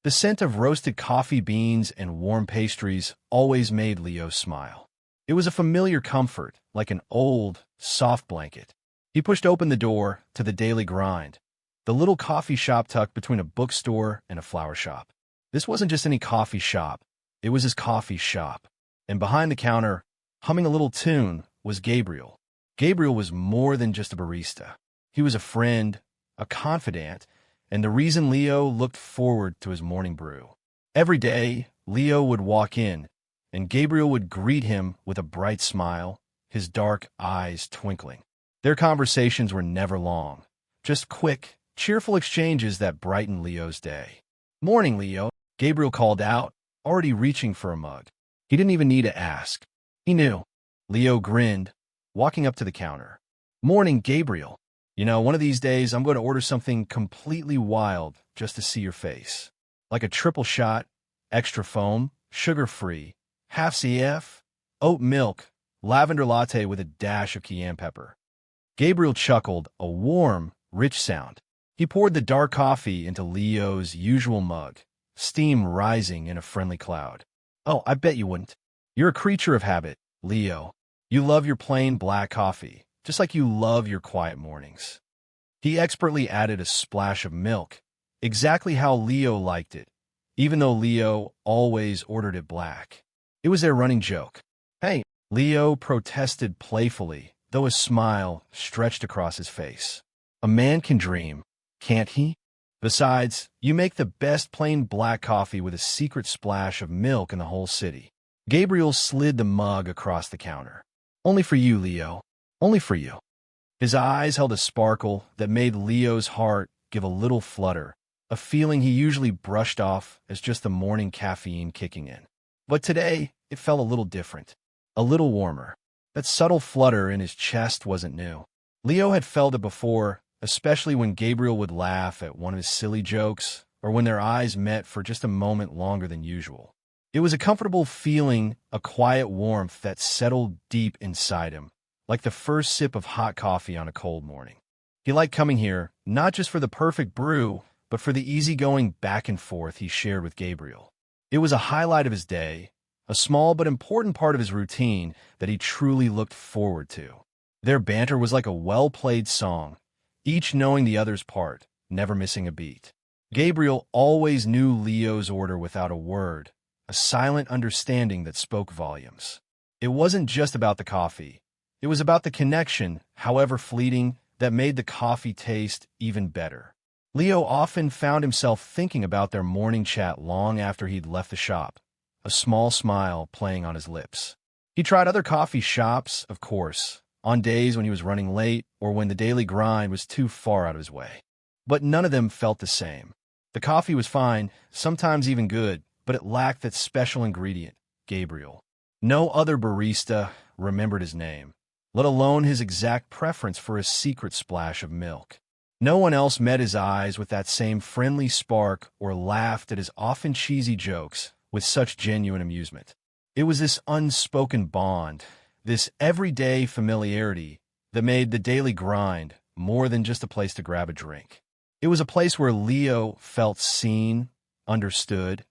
The scent of roasted coffee beans and warm pastries always made Leo smile. It was a familiar comfort, like an old, soft blanket. He pushed open the door to the daily grind, the little coffee shop tucked between a bookstore and a flower shop. This wasn't just any coffee shop. It was his coffee shop. And behind the counter, humming a little tune, was Gabriel. Gabriel was more than just a barista. He was a friend, a confidant, and the reason Leo looked forward to his morning brew. Every day, Leo would walk in, and Gabriel would greet him with a bright smile, his dark eyes twinkling. Their conversations were never long, just quick, cheerful exchanges that brightened Leo's day. "Morning, Leo," Gabriel called out, already reaching for a mug. He didn't even need to ask. He knew. Leo grinned, walking up to the counter. "Morning, Gabriel. One of these days I'm going to order something completely wild just to see your face. Like a triple shot, extra foam, sugar-free, half CF, oat milk, lavender latte with a dash of cayenne pepper." Gabriel chuckled, a warm, rich sound. He poured the dark coffee into Leo's usual mug, steam rising in a friendly cloud. "Oh, I bet you wouldn't. You're a creature of habit, Leo. You love your plain black coffee, just like you love your quiet mornings." He expertly added a splash of milk, exactly how Leo liked it, even though Leo always ordered it black. It was their running joke. "Hey," Leo protested playfully, though a smile stretched across his face. "A man can dream, can't he? Besides, you make the best plain black coffee with a secret splash of milk in the whole city." Gabriel slid the mug across the counter. "Only for you, Leo. Only for you." His eyes held a sparkle that made Leo's heart give a little flutter, a feeling he usually brushed off as just the morning caffeine kicking in. But today, it felt a little different, a little warmer. That subtle flutter in his chest wasn't new. Leo had felt it before, especially when Gabriel would laugh at one of his silly jokes or when their eyes met for just a moment longer than usual. It was a comfortable feeling, a quiet warmth that settled deep inside him, like the first sip of hot coffee on a cold morning. He liked coming here, not just for the perfect brew, but for the easygoing back and forth he shared with Gabriel. It was a highlight of his day, a small but important part of his routine that he truly looked forward to. Their banter was like a well-played song, each knowing the other's part, never missing a beat. Gabriel always knew Leo's order without a word, a silent understanding that spoke volumes. It wasn't just about the coffee. It was about the connection, however fleeting, that made the coffee taste even better. Leo often found himself thinking about their morning chat long after he'd left the shop, a small smile playing on his lips. He tried other coffee shops, of course, on days when he was running late or when the daily grind was too far out of his way. But none of them felt the same. The coffee was fine, sometimes even good, but it lacked that special ingredient, Gabriel. No other barista remembered his name, let alone his exact preference for a secret splash of milk. No one else met his eyes with that same friendly spark or laughed at his often cheesy jokes with such genuine amusement. It was this unspoken bond, this everyday familiarity, that made the daily grind more than just a place to grab a drink. It was a place where Leo felt seen, understood,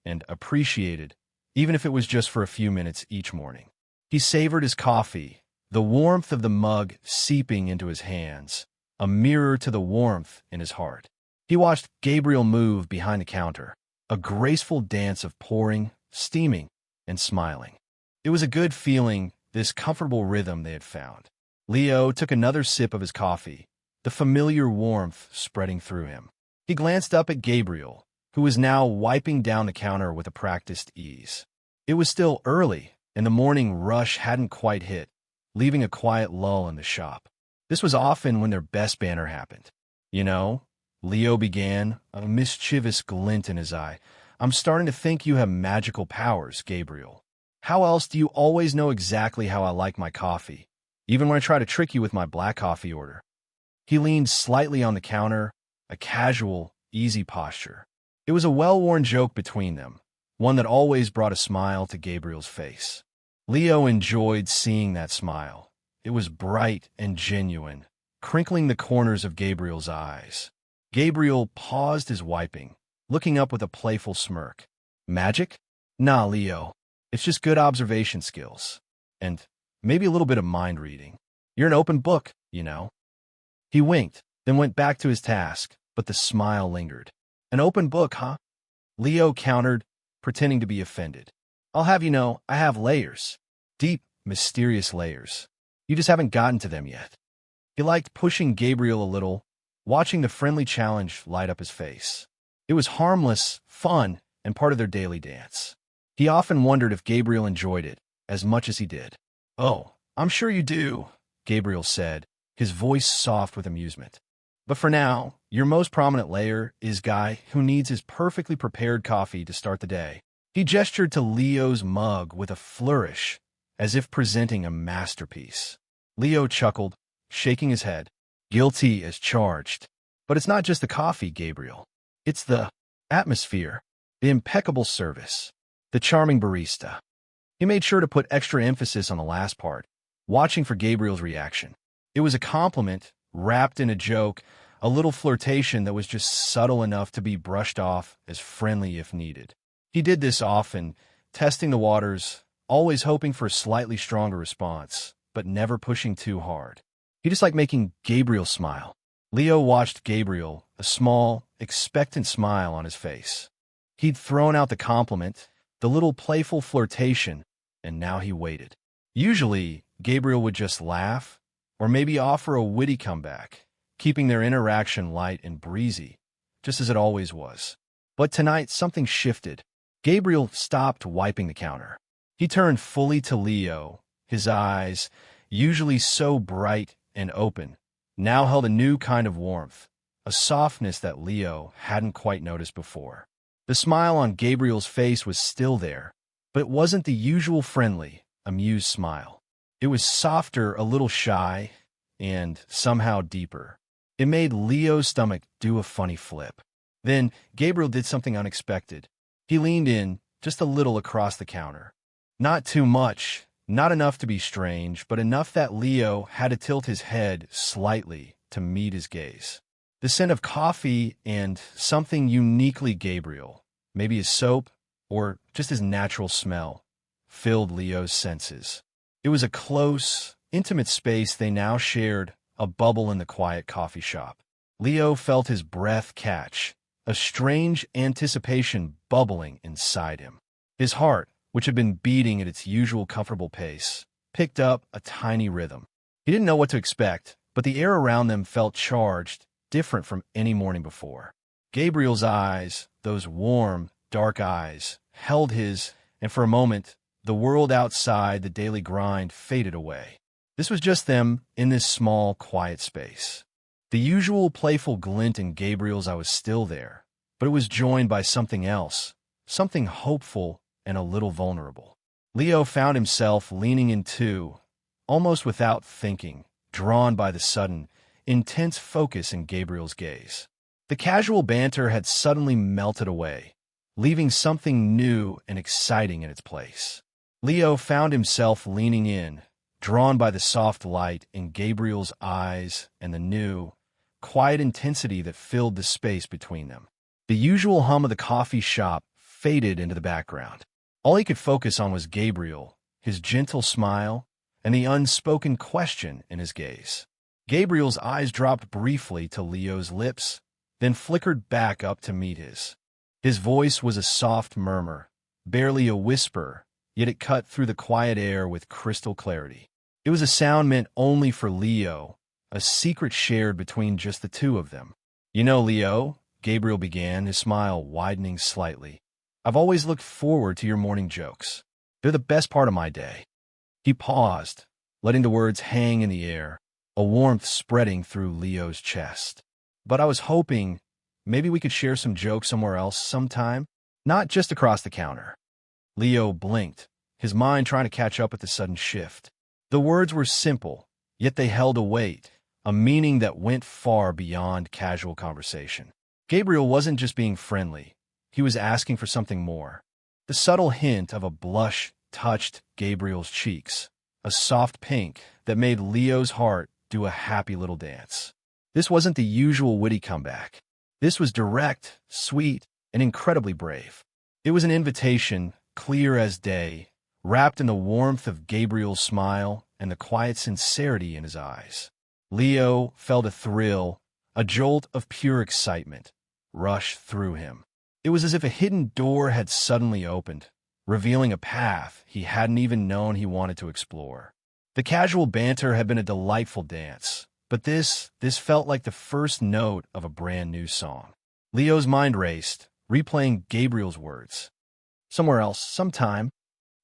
and appreciated, even if it was just for a few minutes each morning. He savored his coffee, the warmth of the mug seeping into his hands, a mirror to the warmth in his heart. He watched Gabriel move behind the counter, a graceful dance of pouring, steaming, and smiling. It was a good feeling, this comfortable rhythm they had found. Leo took another sip of his coffee, the familiar warmth spreading through him. He glanced up at Gabriel, who was now wiping down the counter with a practiced ease. It was still early, and the morning rush hadn't quite hit, leaving a quiet lull in the shop. This was often when their best banter happened. Leo began, a mischievous glint in his eye. "I'm starting to think you have magical powers, Gabriel. How else do you always know exactly how I like my coffee, even when I try to trick you with my black coffee order?" He leaned slightly on the counter, a casual, easy posture. It was a well-worn joke between them, one that always brought a smile to Gabriel's face. Leo enjoyed seeing that smile. It was bright and genuine, crinkling the corners of Gabriel's eyes. Gabriel paused his wiping, looking up with a playful smirk. Magic? Nah, Leo. It's just good observation skills. And maybe a little bit of mind reading. You're an open book, you know. He winked, then went back to his task, but the smile lingered. An open book, huh? Leo countered, pretending to be offended. I'll have you know, I have layers. Deep, mysterious layers. You just haven't gotten to them yet. He liked pushing Gabriel a little, watching the friendly challenge light up his face. It was harmless, fun, and part of their daily dance. He often wondered if Gabriel enjoyed it as much as he did. Oh, I'm sure you do, Gabriel said, his voice soft with amusement. But for now, your most prominent layer is guy who needs his perfectly prepared coffee to start the day. He gestured to Leo's mug with a flourish, as if presenting a masterpiece. Leo chuckled, shaking his head. Guilty as charged. But it's not just the coffee, Gabriel. It's the atmosphere, the impeccable service, the charming barista. He made sure to put extra emphasis on the last part, watching for Gabriel's reaction. It was a compliment, wrapped in a joke, a little flirtation that was just subtle enough to be brushed off as friendly if needed. He did this often, testing the waters, always hoping for a slightly stronger response, but never pushing too hard. He just liked making Gabriel smile. Leo watched Gabriel, a small, expectant smile on his face. He'd thrown out the compliment, the little playful flirtation, and now he waited. Usually, Gabriel would just laugh, or maybe offer a witty comeback, keeping their interaction light and breezy, just as it always was. But tonight, something shifted. Gabriel stopped wiping the counter. He turned fully to Leo, his eyes, usually so bright and open, now held a new kind of warmth, a softness that Leo hadn't quite noticed before. The smile on Gabriel's face was still there, but it wasn't the usual friendly, amused smile. It was softer, a little shy, and somehow deeper. It made Leo's stomach do a funny flip. Then Gabriel did something unexpected. He leaned in, just a little across the counter. Not too much, not enough to be strange, but enough that Leo had to tilt his head slightly to meet his gaze. The scent of coffee and something uniquely Gabriel, maybe his soap or just his natural smell, filled Leo's senses. It was a close, intimate space they now shared, a bubble in the quiet coffee shop. Leo felt his breath catch, a strange anticipation bubbling inside him. His heart, which had been beating at its usual comfortable pace, picked up a tiny rhythm. He didn't know what to expect, but the air around them felt charged, different from any morning before. Gabriel's eyes, those warm, dark eyes, held his, and for a moment, the world outside the daily grind faded away. This was just them in this small, quiet space. The usual playful glint in Gabriel's eye was still there, but it was joined by something else, something hopeful and a little vulnerable. Leo found himself leaning in too, almost without thinking, drawn by the sudden, intense focus in Gabriel's gaze. The casual banter had suddenly melted away, leaving something new and exciting in its place. Leo found himself leaning in, drawn by the soft light in Gabriel's eyes and the new, quiet intensity that filled the space between them. The usual hum of the coffee shop faded into the background. All he could focus on was Gabriel, his gentle smile, and the unspoken question in his gaze. Gabriel's eyes dropped briefly to Leo's lips, then flickered back up to meet his. His voice was a soft murmur, barely a whisper, yet it cut through the quiet air with crystal clarity. It was a sound meant only for Leo, a secret shared between just the two of them. You know, Leo, Gabriel began, his smile widening slightly. I've always looked forward to your morning jokes. They're the best part of my day. He paused, letting the words hang in the air, a warmth spreading through Leo's chest. But I was hoping maybe we could share some jokes somewhere else sometime, not just across the counter. Leo blinked, his mind trying to catch up with the sudden shift. The words were simple, yet they held a weight, a meaning that went far beyond casual conversation. Gabriel wasn't just being friendly. He was asking for something more. The subtle hint of a blush touched Gabriel's cheeks, a soft pink that made Leo's heart do a happy little dance. This wasn't the usual witty comeback. This was direct, sweet, and incredibly brave. It was an invitation, clear as day, wrapped in the warmth of Gabriel's smile and the quiet sincerity in his eyes. Leo felt a thrill, a jolt of pure excitement, rush through him. It was as if a hidden door had suddenly opened, revealing a path he hadn't even known he wanted to explore. The casual banter had been a delightful dance, but this felt like the first note of a brand new song. Leo's mind raced, replaying Gabriel's words. Somewhere else, sometime.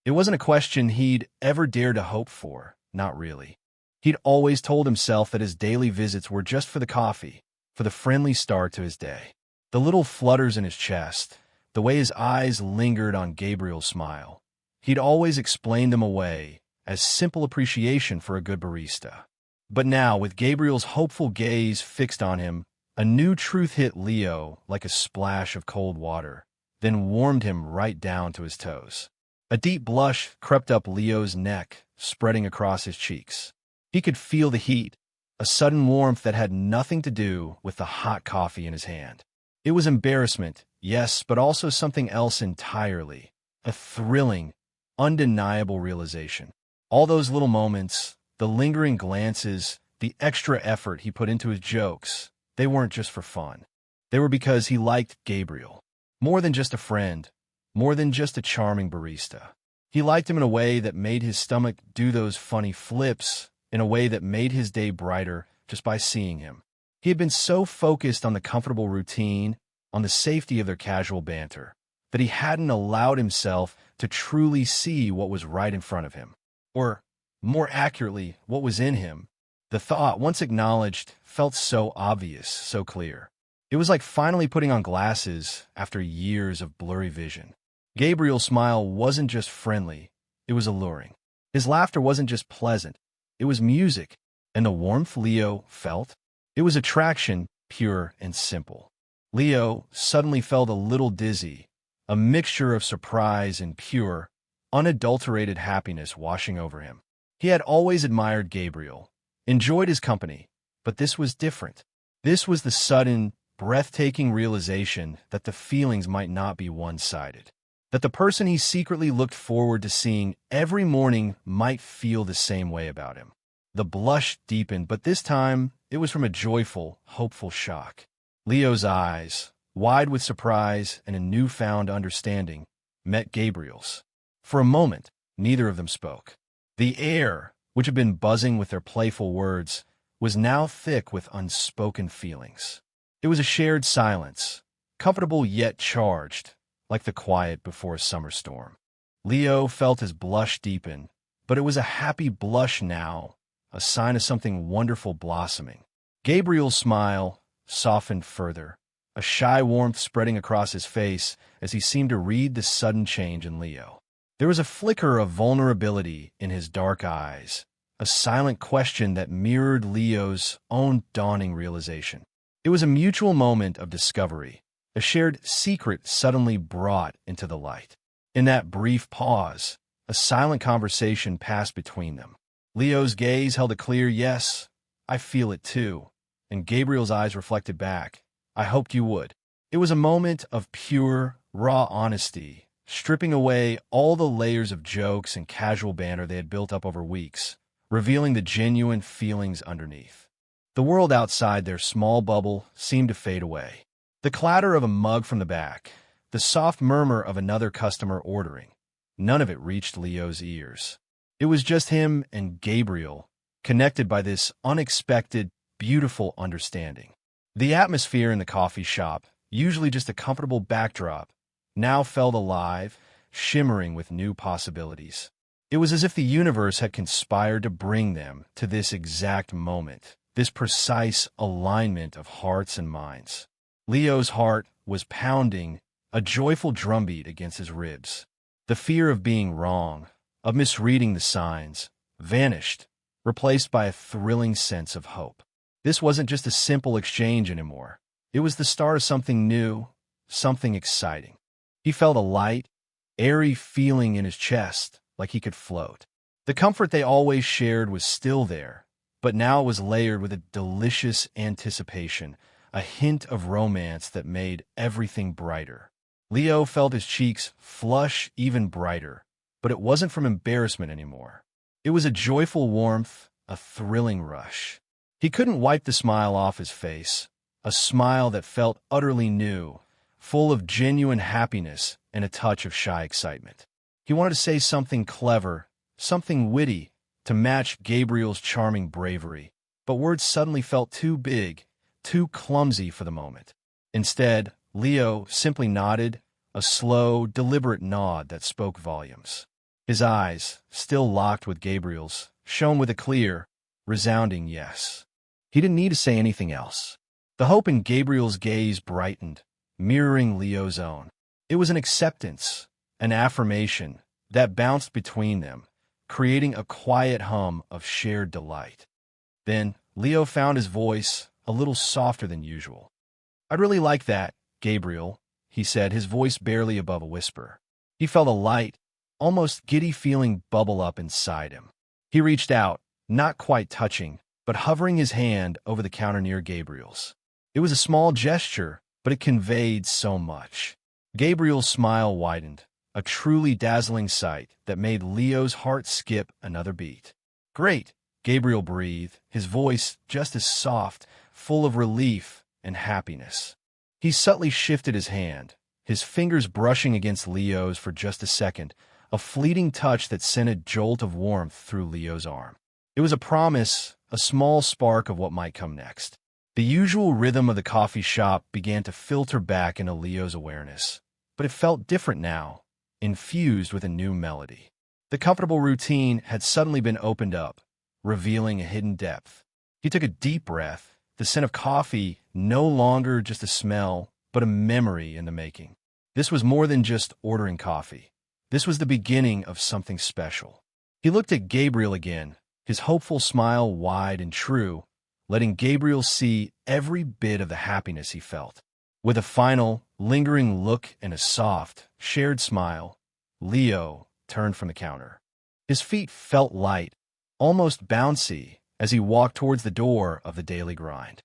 It wasn't a question he'd ever dared to hope for, not really. He'd always told himself that his daily visits were just for the coffee, for the friendly start to his day. The little flutters in his chest, the way his eyes lingered on Gabriel's smile. He'd always explained them away as simple appreciation for a good barista. But now, with Gabriel's hopeful gaze fixed on him, a new truth hit Leo like a splash of cold water, then warmed him right down to his toes. A deep blush crept up Leo's neck, spreading across his cheeks. He could feel the heat, a sudden warmth that had nothing to do with the hot coffee in his hand. It was embarrassment, yes, but also something else entirely. A thrilling, undeniable realization. All those little moments, the lingering glances, the extra effort he put into his jokes, they weren't just for fun. They were because he liked Gabriel. More than just a friend, more than just a charming barista. He liked him in a way that made his stomach do those funny flips, in a way that made his day brighter just by seeing him. He had been so focused on the comfortable routine, on the safety of their casual banter, that he hadn't allowed himself to truly see what was right in front of him. Or, more accurately, what was in him. The thought, once acknowledged, felt so obvious, so clear. It was like finally putting on glasses after years of blurry vision. Gabriel's smile wasn't just friendly, it was alluring. His laughter wasn't just pleasant, it was music, and the warmth Leo felt, it was attraction, pure and simple. Leo suddenly felt a little dizzy, a mixture of surprise and pure, unadulterated happiness washing over him. He had always admired Gabriel, enjoyed his company, but this was different. This was the sudden, breathtaking realization that the feelings might not be one-sided, that the person he secretly looked forward to seeing every morning might feel the same way about him. The blush deepened, but this time it was from a joyful, hopeful shock. Leo's eyes, wide with surprise and a newfound understanding, met Gabriel's. For a moment, neither of them spoke. The air, which had been buzzing with their playful words, was now thick with unspoken feelings. It was a shared silence, comfortable yet charged, like the quiet before a summer storm. Leo felt his blush deepen, but it was a happy blush now, a sign of something wonderful blossoming. Gabriel's smile softened further, a shy warmth spreading across his face as he seemed to read the sudden change in Leo. There was a flicker of vulnerability in his dark eyes, a silent question that mirrored Leo's own dawning realization. It was a mutual moment of discovery, a shared secret suddenly brought into the light. In that brief pause, a silent conversation passed between them. Leo's gaze held a clear "yes, I feel it too," and Gabriel's eyes reflected back, "I hoped you would." It was a moment of pure, raw honesty, stripping away all the layers of jokes and casual banter they had built up over weeks, revealing the genuine feelings underneath. The world outside their small bubble seemed to fade away. The clatter of a mug from the back, the soft murmur of another customer ordering, none of it reached Leo's ears. It was just him and Gabriel, connected by this unexpected, beautiful understanding. The atmosphere in the coffee shop, usually just a comfortable backdrop, now felt alive, shimmering with new possibilities. It was as if the universe had conspired to bring them to this exact moment, this precise alignment of hearts and minds. Leo's heart was pounding, a joyful drumbeat against his ribs. The fear of being wrong, of misreading the signs, vanished, replaced by a thrilling sense of hope. This wasn't just a simple exchange anymore. It was the start of something new, something exciting. He felt a light, airy feeling in his chest, like he could float. The comfort they always shared was still there, but now it was layered with a delicious anticipation, a hint of romance that made everything brighter. Leo felt his cheeks flush even brighter, but it wasn't from embarrassment anymore. It was a joyful warmth, a thrilling rush. He couldn't wipe the smile off his face, a smile that felt utterly new, full of genuine happiness and a touch of shy excitement. He wanted to say something clever, something witty, to match Gabriel's charming bravery, but words suddenly felt too big, too clumsy for the moment. Instead, Leo simply nodded, a slow, deliberate nod that spoke volumes. His eyes, still locked with Gabriel's, shone with a clear, resounding yes. He didn't need to say anything else. The hope in Gabriel's gaze brightened, mirroring Leo's own. It was an acceptance, an affirmation, that bounced between them, creating a quiet hum of shared delight. Then, Leo found his voice a little softer than usual. "I'd really like that, Gabriel," he said, his voice barely above a whisper. He felt a light, almost giddy feeling bubble up inside him. He reached out, not quite touching, but hovering his hand over the counter near Gabriel's. It was a small gesture, but it conveyed so much. Gabriel's smile widened, a truly dazzling sight that made Leo's heart skip another beat. "Great," Gabriel breathed, his voice just as soft, full of relief and happiness. He subtly shifted his hand, his fingers brushing against Leo's for just a second, a fleeting touch that sent a jolt of warmth through Leo's arm. It was a promise, a small spark of what might come next. The usual rhythm of the coffee shop began to filter back into Leo's awareness, but it felt different now, infused with a new melody. The comfortable routine had suddenly been opened up, revealing a hidden depth. He took a deep breath, the scent of coffee no longer just a smell, but a memory in the making. This was more than just ordering coffee. This was the beginning of something special. He looked at Gabriel again, his hopeful smile wide and true, letting Gabriel see every bit of the happiness he felt. With a final, lingering look and a soft, shared smile, Leo turned from the counter. His feet felt light, almost bouncy, as he walked towards the door of the daily grind.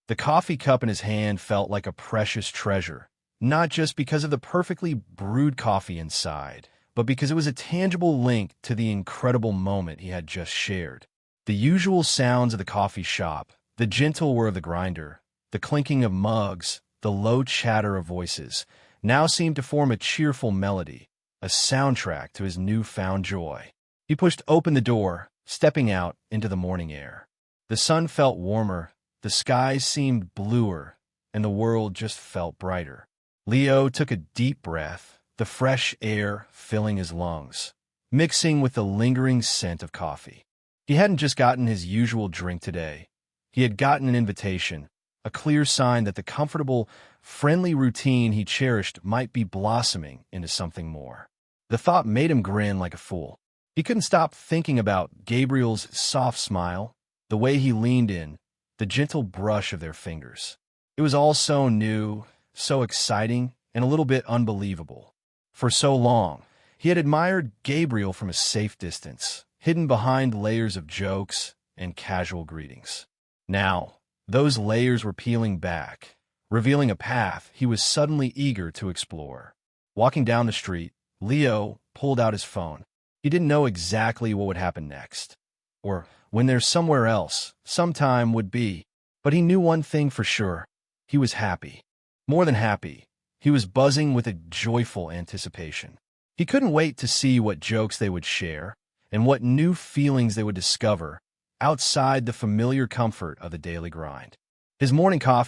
The coffee cup in his hand felt like a precious treasure, not just because of the perfectly brewed coffee inside, but because it was a tangible link to the incredible moment he had just shared. The usual sounds of the coffee shop, the gentle whir of the grinder, the clinking of mugs, the low chatter of voices, now seemed to form a cheerful melody, a soundtrack to his newfound joy. He pushed open the door, stepping out into the morning air. The sun felt warmer, the skies seemed bluer, and the world just felt brighter. Leo took a deep breath, the fresh air filling his lungs, mixing with the lingering scent of coffee. He hadn't just gotten his usual drink today. He had gotten an invitation, a clear sign that the comfortable, friendly routine he cherished might be blossoming into something more. The thought made him grin like a fool. He couldn't stop thinking about Gabriel's soft smile, the way he leaned in, the gentle brush of their fingers. It was all so new, so exciting, and a little bit unbelievable. For so long, he had admired Gabriel from a safe distance, hidden behind layers of jokes and casual greetings. Now, those layers were peeling back, revealing a path he was suddenly eager to explore. Walking down the street, Leo pulled out his phone. He didn't know exactly what would happen next, or when there's somewhere else, sometime would be, but he knew one thing for sure. He was happy. More than happy, he was buzzing with a joyful anticipation. He couldn't wait to see what jokes they would share and what new feelings they would discover outside the familiar comfort of the daily grind. His morning coffee